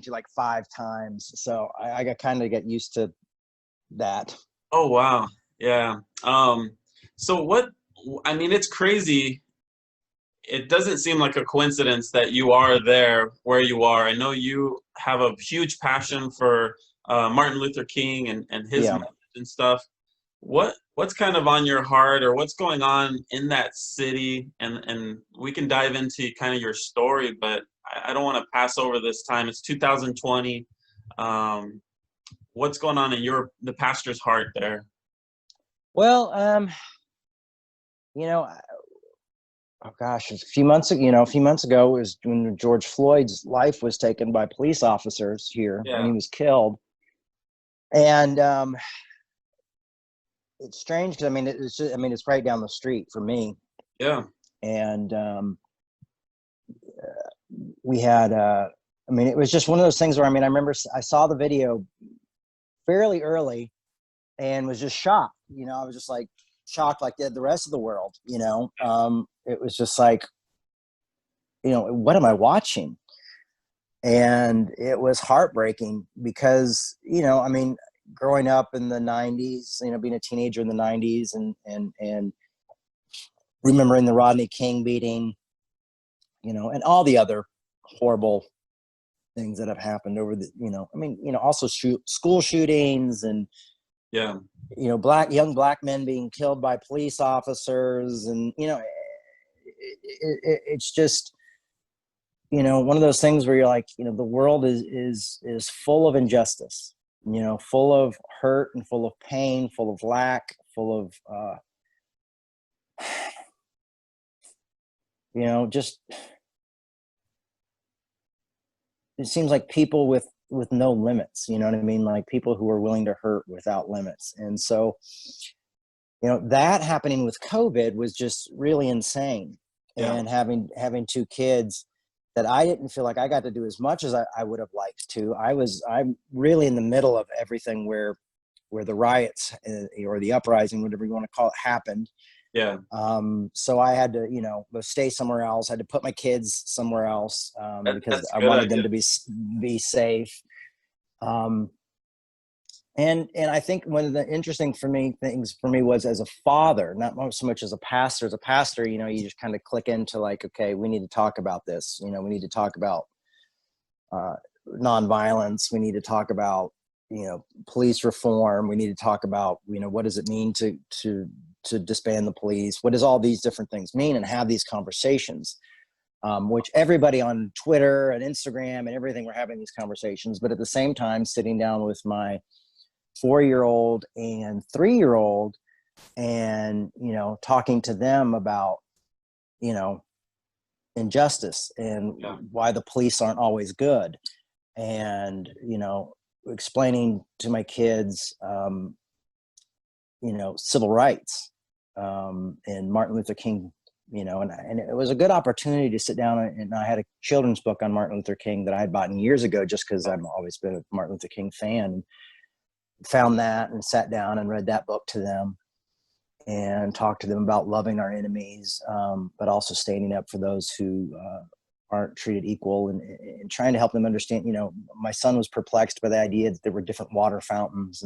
to like 5 times. So I got kind of get used to that. Oh, wow. Yeah. So I mean, it's crazy. It doesn't seem like a coincidence that you are there where you are. I know you have a huge passion for Martin Luther King and his Yeah. message and stuff. What's kind of on your heart, or what's going on in that city? And we can dive into kind of your story, but I don't want to pass over this time. It's 2020. Um, what's going on in the pastor's heart there? Well, you know, oh gosh, a few months ago was when George Floyd's life was taken by police officers here, and Yeah. he was killed. And it's strange because it's right down the street for me. Yeah. And we had, it was just one of those things where, I remember I saw the video fairly early and was just shocked. I was just like shocked, like the rest of the world. It was just like, what am I watching? And it was heartbreaking because, growing up in the 90s, being a teenager in the 90s and remembering the Rodney King beating, and all the other horrible things that have happened over the, also school shootings and, Yeah. young black men being killed by police officers. And, it's just, one of those things where you're like, the world is full of injustice, full of hurt and full of pain, full of lack, full of, just, it seems like people with no limits, you know what I mean? Like people who are willing to hurt without limits. And so, that happening with COVID was just really insane. Yeah. And having 2 kids that I didn't feel like I got to do as much as I would have liked to. I'm really in the middle of everything where the riots or the uprising, whatever you want to call it, happened. Yeah. So I had to, stay somewhere else. I had to put my kids somewhere else because That's I a good wanted idea. them to be safe. And I think one of the interesting things for me was as a father, not so much as a pastor. As a pastor, you just kind of click into like, okay, we need to talk about this. We need to talk about nonviolence. We need to talk about, police reform. We need to talk about, what does it mean to disband the police? What does all these different things mean? And have these conversations, which everybody on Twitter and Instagram and everything, we're having these conversations. But at the same time, sitting down with my 4-year-old and 3-year-old and, talking to them about, injustice and why the police aren't always good. And, explaining to my kids, civil rights and Martin Luther King, and it was a good opportunity to sit down, and I had a children's book on Martin Luther King that I had bought years ago just because I've always been a Martin Luther King fan. Found that and sat down and read that book to them and talked to them about loving our enemies, but also standing up for those who aren't treated equal, and trying to help them understand. My son was perplexed by the idea that there were different water fountains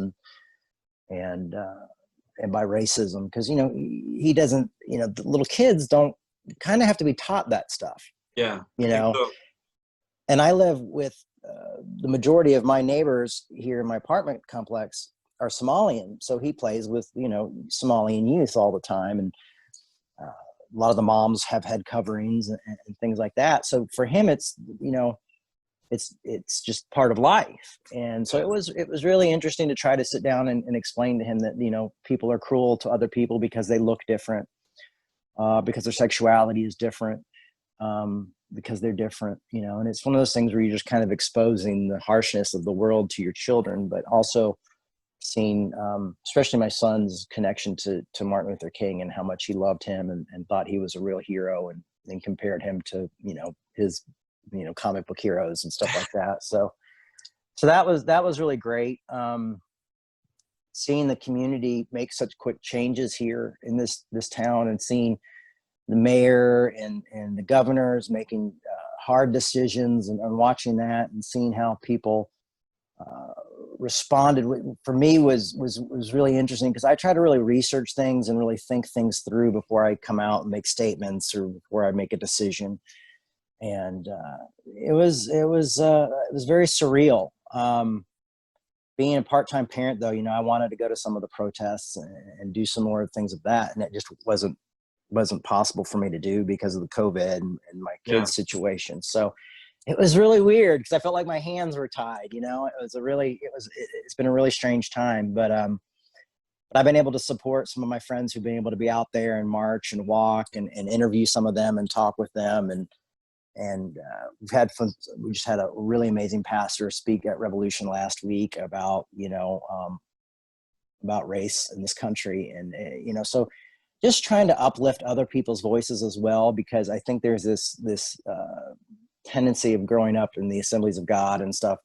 and by racism, because he doesn't, the little kids don't kind of have to be taught that stuff. Yeah. I think so. And I live with the majority of my neighbors here in my apartment complex are Somalian. So he plays with, Somalian youth all the time. And a lot of the moms have head coverings and things like that. So for him, it's, it's just part of life. And so it was really interesting to try to sit down and explain to him that, people are cruel to other people because they look different, because their sexuality is different. Because they're different, and it's one of those things where you're just kind of exposing the harshness of the world to your children, but also seeing, especially my son's connection to Martin Luther King and how much he loved him and thought he was a real hero, and compared him to, his, comic book heroes and stuff like that. So that was really great. Seeing the community make such quick changes here in this town, and seeing the mayor and the governors making hard decisions, and watching that and seeing how people responded for me was really interesting, because I try to really research things and really think things through before I come out and make statements or before I make a decision. And it was very surreal. Being a part-time parent, though, I wanted to go to some of the protests and do some more things of that, and it just wasn't possible for me to do because of the COVID and my kids' situation. So it was really weird, because I felt like my hands were tied. It's been a really strange time, but I've been able to support some of my friends who've been able to be out there and march and walk and interview some of them and talk with them. And we've had fun. We just had a really amazing pastor speak at Revolution last week about race in this country. And, so just trying to uplift other people's voices as well, because I think there's this tendency of growing up in the Assemblies of God and stuff,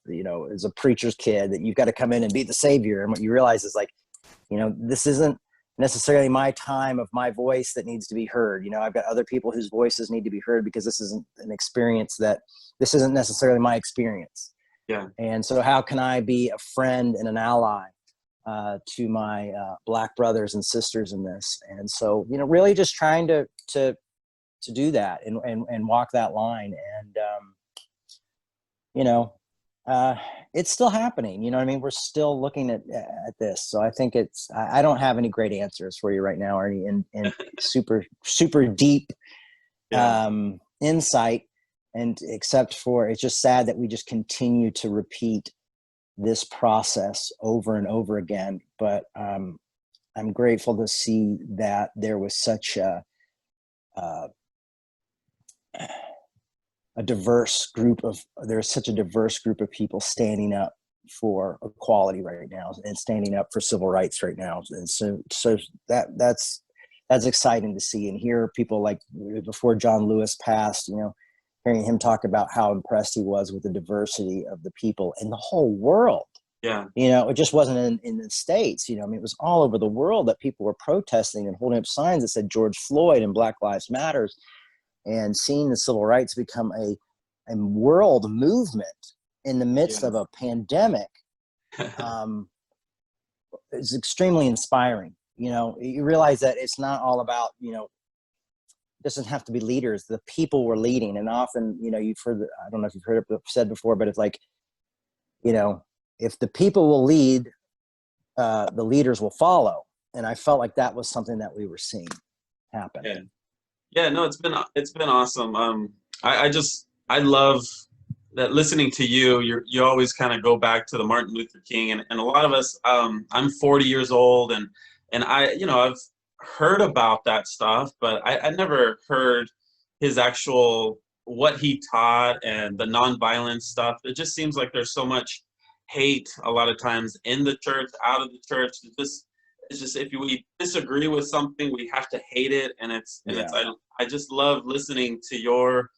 as a preacher's kid, that you've got to come in and be the savior. And what you realize is, like, this isn't necessarily my time of my voice that needs to be heard. I've got other people whose voices need to be heard, because this isn't necessarily my experience. Yeah. And so how can I be a friend and an ally to my Black brothers and sisters in this? And so, really just trying to do that and walk that line. And, it's still happening. You know what I mean? We're still looking at this. So I think I don't have any great answers for you right now, or any super, super deep insight. And except for, it's just sad that we just continue to repeat this process over and over again. But I'm grateful to see that there was such a diverse group of people standing up for equality right now, and standing up for civil rights right now. And so that's exciting to see and hear. People like, before John Lewis passed, hearing him talk about how impressed he was with the diversity of the people in the whole world. Yeah. It just wasn't in the States. It was all over the world that people were protesting and holding up signs that said George Floyd and Black Lives Matters. And seeing the civil rights become a world movement in the midst of a pandemic is extremely inspiring. You realize that it's not all about, doesn't have to be leaders. The people were leading. And often, you've heard, I don't know if you've heard it said before, but it's like, if the people will lead, the leaders will follow. And I felt like that was something that we were seeing happen. Yeah. Yeah, no, it's been awesome. I love that, listening to you. You always kind of go back to the Martin Luther King, and a lot of us. I'm 40 years old, and I've heard about that stuff, but I never heard his actual, what he taught, and the nonviolence stuff. It just seems like there's so much hate a lot of times in the church, out of the church. It's just if we disagree with something, we have to hate it. And I just love listening to your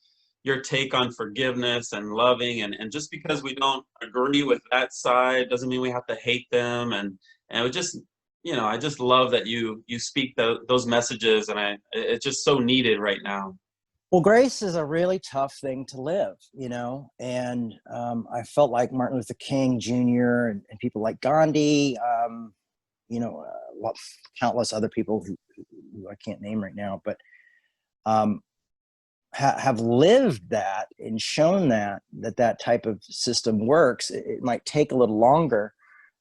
take on forgiveness and loving, and just because we don't agree with that side doesn't mean we have to hate them. And it just, I just love that you speak those messages, and it's just so needed right now. Well, grace is a really tough thing to live, and I felt like Martin Luther King Jr. and people like Gandhi, countless other people who I can't name right now, but have lived that and shown that type of system works. It might take a little longer,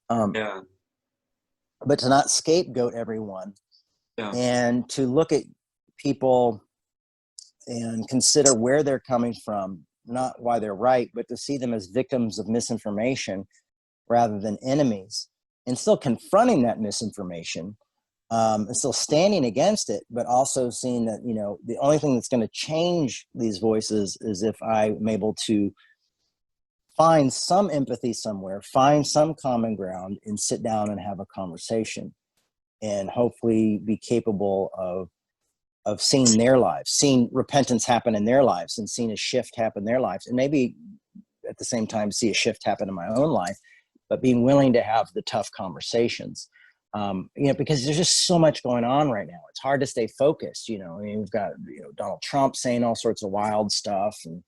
but to not scapegoat everyone, and to look at people and consider where they're coming from, not why they're right, but to see them as victims of misinformation rather than enemies, and still confronting that misinformation, and still standing against it, but also seeing that, the only thing that's going to change these voices is if I'm able to find some empathy somewhere, find some common ground, and sit down and have a conversation, and hopefully be capable of seeing their lives, seeing repentance happen in their lives, and seeing a shift happen in their lives, and maybe at the same time see a shift happen in my own life, but being willing to have the tough conversations, because there's just so much going on right now. It's hard to stay focused. We've got Donald Trump saying all sorts of wild stuff, and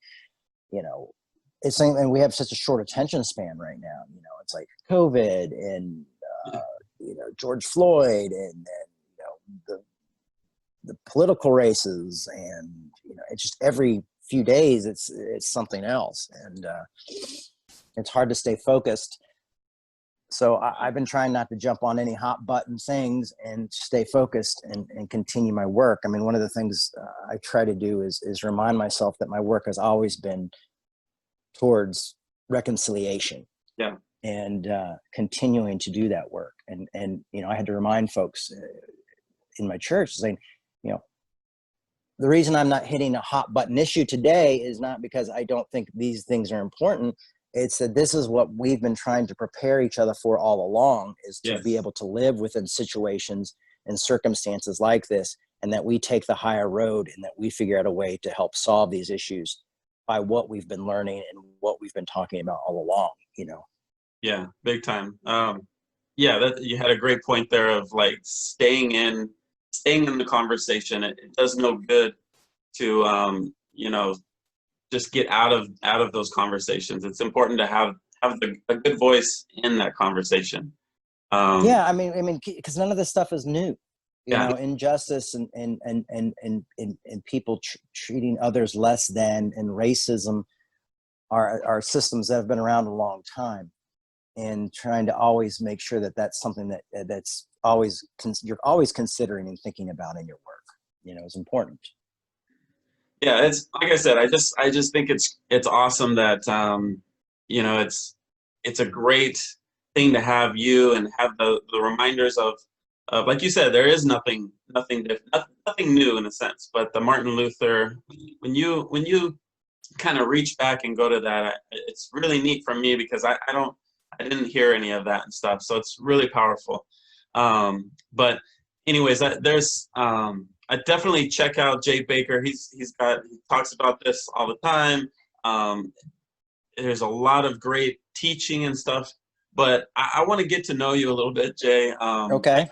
you know, and we have such a short attention span right now. You know, it's like COVID and you know, George Floyd, and you know, the political races, and you know, it's just every few days it's something else, and it's hard to stay focused. So I've been trying not to jump on any hot button things and stay focused and continue my work. I mean, one of the things I try to do is remind myself that my work has always been towards reconciliation. Yeah. And continuing to do that work. And you know, I had to remind folks in my church, saying, you know, the reason I'm not hitting a hot button issue today is not because I don't think these things are important. It's that this is what we've been trying to prepare each other for all along, is to be able to live within situations and circumstances like this, and that we take the higher road, and that we figure out a way to help solve these issues by what we've been learning and what we've been talking about all along, you know. Yeah, big time. Yeah, that you had a great point there of like staying in the conversation. It does no good to you know, just get out of those conversations. It's important to have a good voice in that conversation. Yeah, I mean, because none of this stuff is new. You Yeah. know, injustice and people treating others less than, and racism are systems that have been around a long time. And trying to always make sure that that's something that's always you're always considering and thinking about in your work, you know, is important. Yeah, it's like I said, I just think it's awesome that you know, it's a great thing to have you and have the reminders of like you said, there is nothing different, nothing new in a sense, but the Martin Luther, when you kind of reach back and go to that, it's really neat for me because I didn't hear any of that and stuff, so it's really powerful. But anyways, there's I definitely check out Jay Bakker. He talks about this all the time. There's a lot of great teaching and stuff, but I want to get to know you a little bit, Jay. Okay.